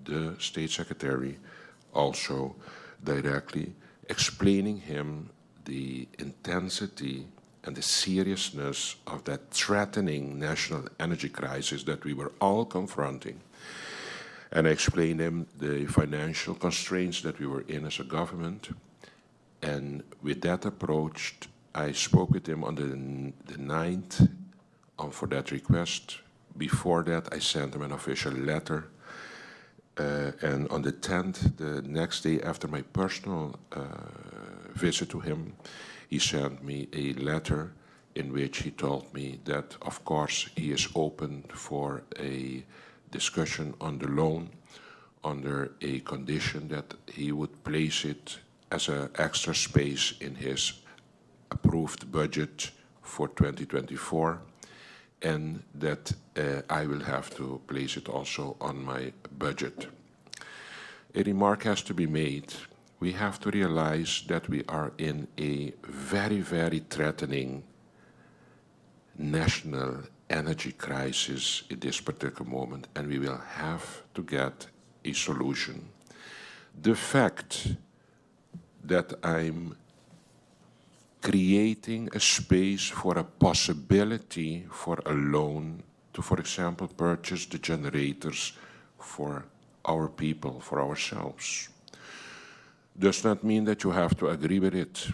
the State Secretary also directly, explaining him the intensity and the seriousness of that threatening national energy crisis that we were all confronting. And I explained him the financial constraints that we were in as a government. And with that approach, I spoke with him on the 9th for that request. Before that, I sent him an official letter. And on the 10th, the next day after my personal visit to him, he sent me a letter in which he told me that, of course, he is open for a discussion on the loan under a condition that he would place it as an extra space in his approved budget for 2024, and that I will have to place it also on my budget. A remark has to be made. We have to realize that we are in a very, very threatening national energy crisis in this particular moment, and we will have to get a solution. The fact that I'm creating a space for a possibility for a loan to, for example, purchase the generators for our people, for ourselves, does not mean that you have to agree with it.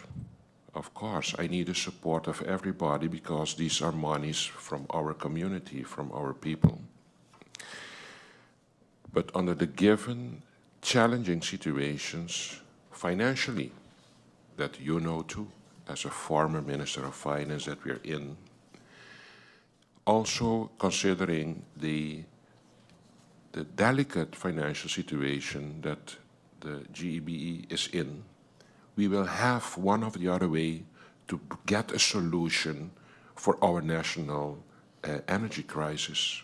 Of course, I need the support of everybody because these are monies from our community, from our people. But under the given challenging situations, financially, that you know too, as a former Minister of Finance that we're in, also considering the delicate financial situation that the GEBE is in, we will have one or the other way to get a solution for our national energy crisis.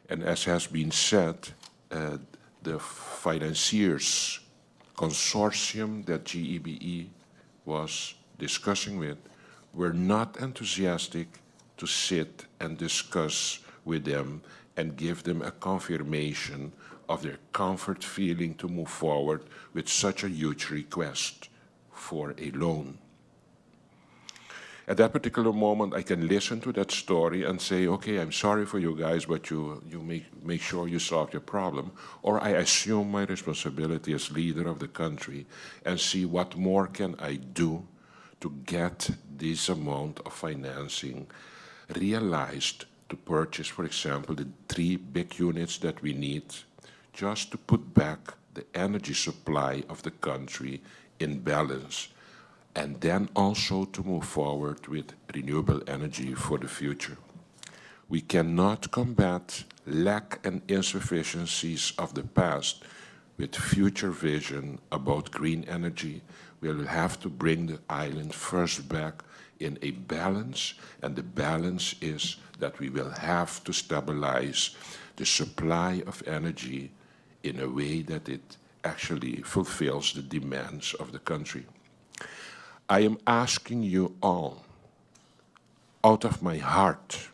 And as has been said, the financiers consortium that GEBE was discussing with were not enthusiastic to sit and discuss with them and give them a confirmation of their comfort feeling to move forward with such a huge request for a loan. At that particular moment, I can listen to that story and say, okay, I'm sorry for you guys, but you make sure you solve your problem. Or I assume my responsibility as leader of the country and see what more can I do to get this amount of financing realized to purchase, for example, the 3 big units that we need just to put back the energy supply of the country in balance, and then also to move forward with renewable energy for the future. We cannot combat lack and insufficiencies of the past with future vision about green energy. We will have to bring the island first back in a balance, and the balance is that we will have to stabilize the supply of energy in a way that it actually fulfills the demands of the country. I am asking you all, out of my heart,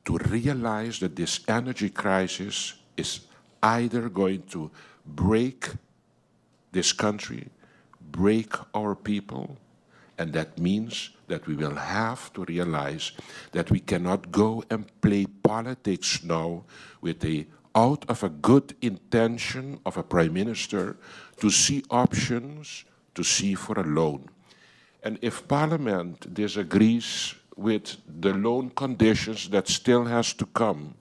to realize that this energy crisis is either going to break this country, break our people, and that means that we will have to realize that we cannot go and play politics now with out of a good intention of a prime minister to see options, to see for a loan. And if Parliament disagrees with the loan conditions that still has to come,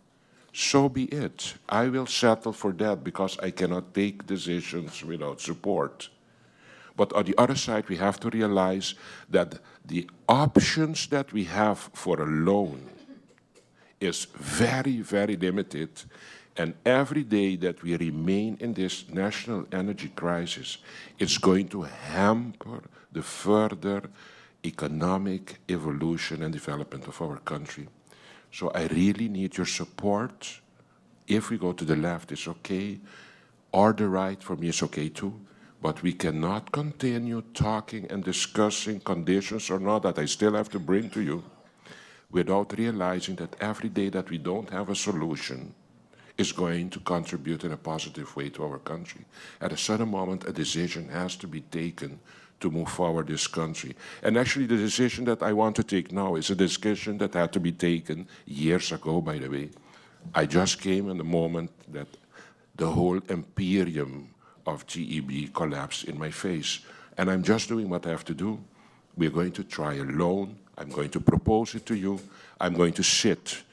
so be it. I will settle for that because I cannot take decisions without support. But on the other side, we have to realize that the options that we have for a loan is very, very limited. And every day that we remain in this national energy crisis, it's going to hamper the further economic evolution and development of our country. So I really need your support. If we go to the left, it's okay. Or the right, for me, it's okay too. But we cannot continue talking and discussing conditions or not that I still have to bring to you without realizing that every day that we don't have a solution, is going to contribute in a positive way to our country. At a certain moment, a decision has to be taken to move forward this country. And actually, the decision that I want to take now is a decision that had to be taken years ago, by the way. I just came in the moment that the whole imperium of GEB collapsed in my face. And I'm just doing what I have to do. We're going to try a loan. I'm going to propose it to you. I'm going to sit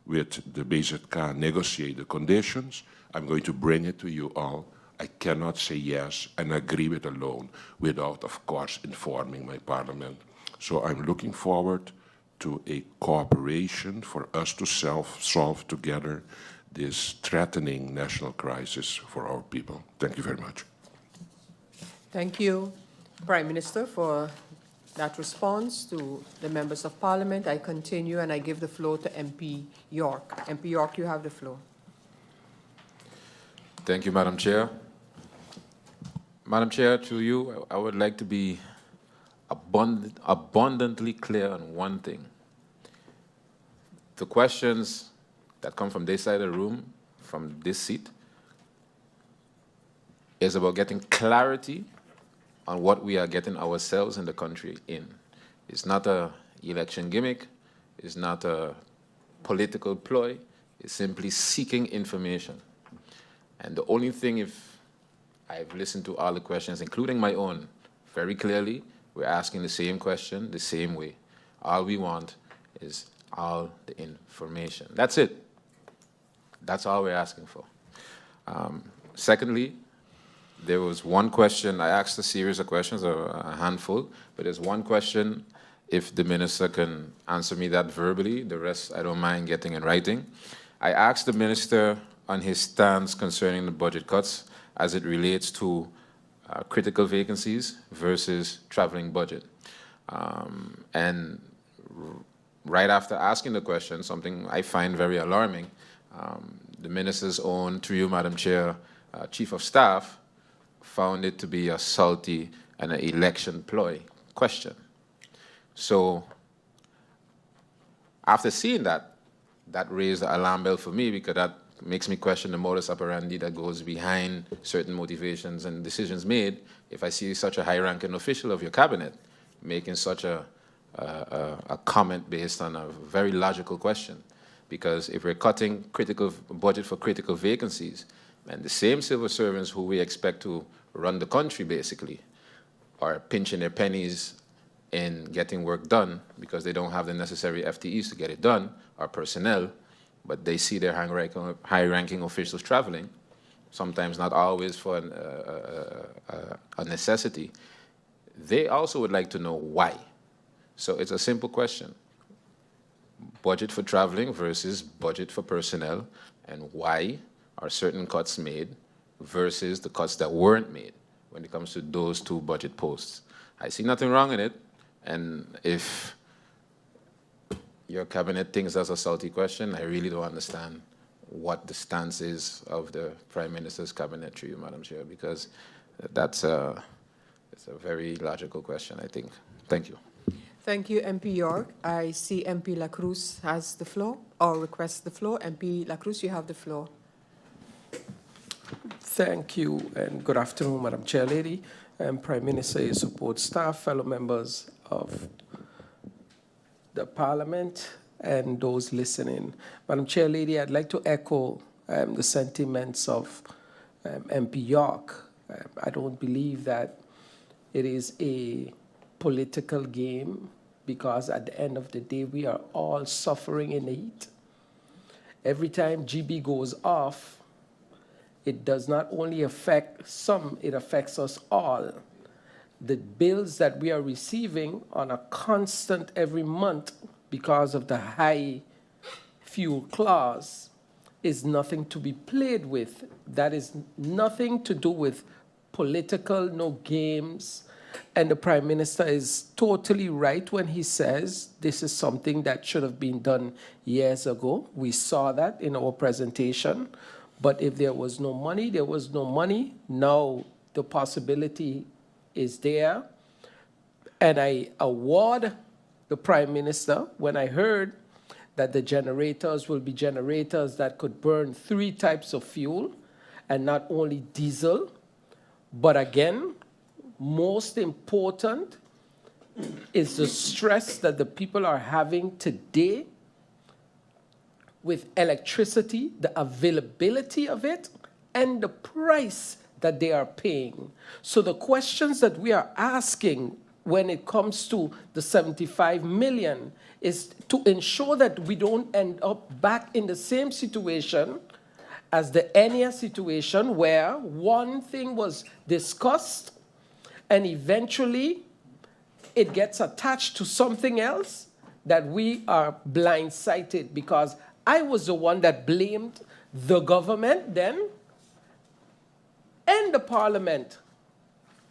with the BZK, negotiate the conditions. I'm going to bring it to you all. I cannot say yes and agree with a loan without, of course, informing my parliament. So I'm looking forward to a cooperation for us to solve together this threatening national crisis for our people. Thank you very much. Thank you, Prime Minister, for that response to the members of Parliament. I continue and I give the floor to MP York. MP York, you have the floor. Thank you, Madam Chair. Madam Chair, to you, I would like to be abundantly clear on one thing. The questions that come from this side of the room, from this seat, is about getting clarity on what we are getting ourselves and the country in. It's not an election gimmick. It's not a political ploy. It's simply seeking information. And the only thing, if I've listened to all the questions, including my own, very clearly, we're asking the same question the same way. All we want is all the information. That's it. That's all we're asking for. Secondly, there was one question. I asked a series of questions, a handful, but there's one question. If the minister can answer me that verbally, the rest I don't mind getting in writing. I asked the minister on his stance concerning the budget cuts as it relates to critical vacancies versus traveling budget. And right after asking the question, something I find very alarming, the minister's own, through you, Madam Chair, Chief of Staff, found it to be a salty and an election ploy question. So after seeing that, that raised the alarm bell for me, because that makes me question the modus operandi that goes behind certain motivations and decisions made. If I see such a high-ranking official of your cabinet making such a comment based on a very logical question, because if we're cutting critical budget for critical vacancies, and the same civil servants who we expect to run the country basically are pinching their pennies in getting work done because they don't have the necessary FTEs to get it done, or personnel, but they see their high-ranking officials traveling, sometimes not always for a necessity. They also would like to know why. So it's a simple question. Budget for traveling versus budget for personnel, and why are certain cuts made versus the cuts that weren't made when it comes to those two budget posts. I see nothing wrong in it, and if your cabinet thinks that's a salty question, I really don't understand what the stance is of the Prime Minister's cabinet, through you, Madam Chair, because it's a very logical question, I think. Thank you. Thank you, MP York. I see MP La Cruz has the floor, or requests the floor. MP La Cruz, you have the floor. Thank you, and good afternoon, Madam Chair Lady, and Prime Minister, your support staff, fellow members of the Parliament, and those listening. Madam Chair Lady, I'd like to echo the sentiments of MP York. I don't believe that it is a political game, because at the end of the day, we are all suffering in the heat. Every time GB goes off, it does not only affect some, it affects us all. The bills that we are receiving on a constant every month because of the high fuel clause is nothing to be played with. That is nothing to do with political, no games. And the Prime Minister is totally right when he says this is something that should have been done years ago. We saw that in our presentation. But if there was no money, there was no money. Now the possibility is there. And I award the Prime Minister when I heard that the generators will be generators that could burn 3 types of fuel and not only diesel. But again, most important is the stress that the people are having today with electricity, the availability of it, and the price that they are paying. So the questions that we are asking when it comes to the 75 million is to ensure that we don't end up back in the same situation as the ENIA situation, where one thing was discussed and eventually it gets attached to something else, that we are blindsided, because I was the one that blamed the government then and the parliament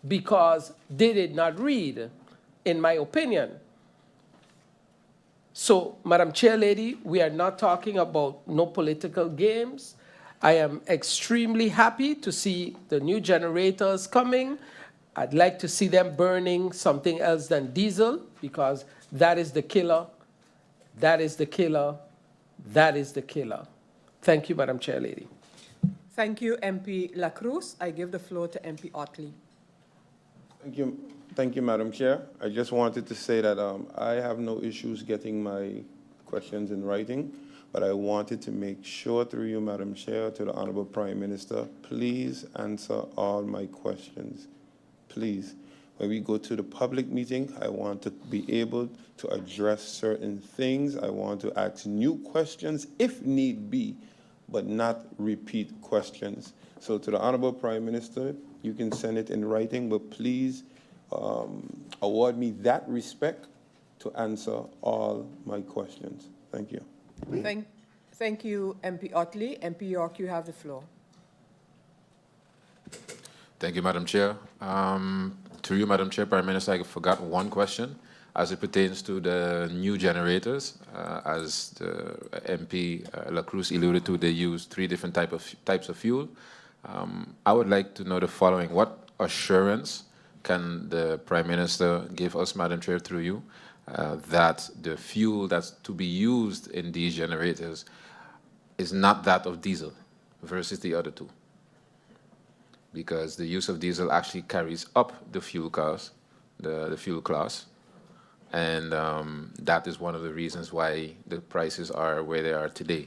because they did not read, in my opinion. So, Madam Chair Lady, we are not talking about no political games. I am extremely happy to see the new generators coming. I'd like to see them burning something else than diesel, because that is the killer, that is the killer, that is the killer. Thank you, Madam Chair Lady. Thank you, MP La Cruz. I give the floor to MP Otley. Thank you, Madam Chair. I just wanted to say that I have no issues getting my questions in writing, but I wanted to make sure through you, Madam Chair, to the Honorable Prime Minister, please answer all my questions. Please. When we go to the public meeting, I want to be able to address certain things. I want to ask new questions if need be, but not repeat questions. So to the Honorable Prime Minister, you can send it in writing, but please award me that respect to answer all my questions. Thank you. Thank you, MP Otley. MP York, you have the floor. Thank you, Madam Chair. To you, Madam Chair, Prime Minister, I forgot one question as it pertains to the new generators. As the MP La Cruz alluded to, they use 3 different types of fuel. I would like to know the following. What assurance can the Prime Minister give us, Madam Chair, through you, that the fuel that's to be used in these generators is not that of diesel versus the other 2? Because the use of diesel actually carries up the fuel cost, the fuel class, and that is one of the reasons why the prices are where they are today.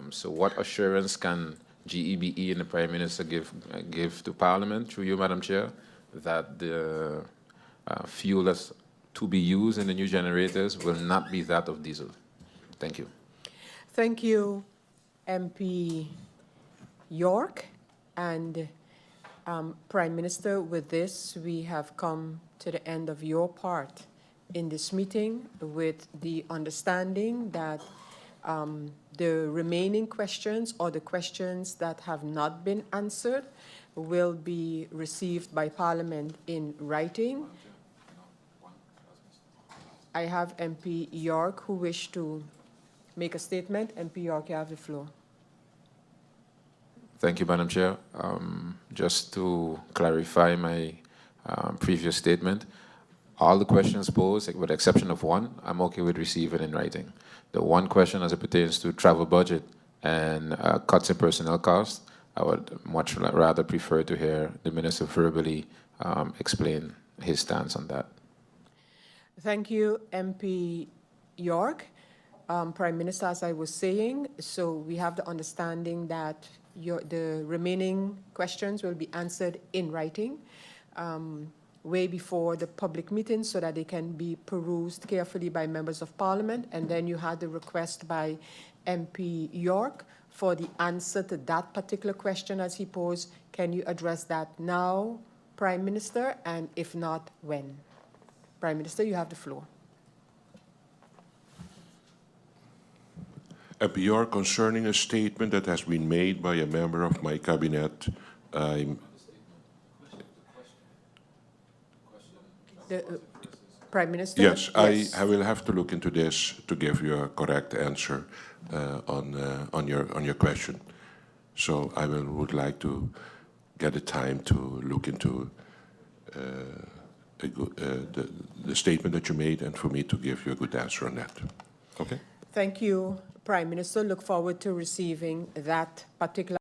So what assurance can GEBE and the Prime Minister give to Parliament, through you, Madam Chair, that the fuel that's to be used in the new generators will not be that of diesel? Thank you. Thank you, MP York. And Prime Minister, with this, we have come to the end of your part in this meeting, with the understanding that the remaining questions, or the questions that have not been answered, will be received by Parliament in writing. I have MP York who wished to make a statement. MP York, you have the floor. Thank you, Madam Chair. Just to clarify my previous statement, all the questions posed, with the exception of one, I'm okay with receiving in writing. The one question as it pertains to travel budget and cuts in personnel costs, I would much rather prefer to hear the Minister verbally explain his stance on that. Thank you, MP York. Prime Minister, as I was saying, so we have the understanding that the remaining questions will be answered in writing way before the public meeting, so that they can be perused carefully by members of Parliament. And then you had the request by MP York for the answer to that particular question as he posed. Can you address that now, Prime Minister? And if not, when? Prime Minister, you have the floor. MP York, concerning a statement that has been made by a member of my cabinet, Prime Minister? Yes, I will have to look into this to give you a correct answer on your question. So I would like to get the time to look into the statement that you made, and for me to give you a good answer on that. Okay? Thank you, Prime Minister. Look forward to receiving that particular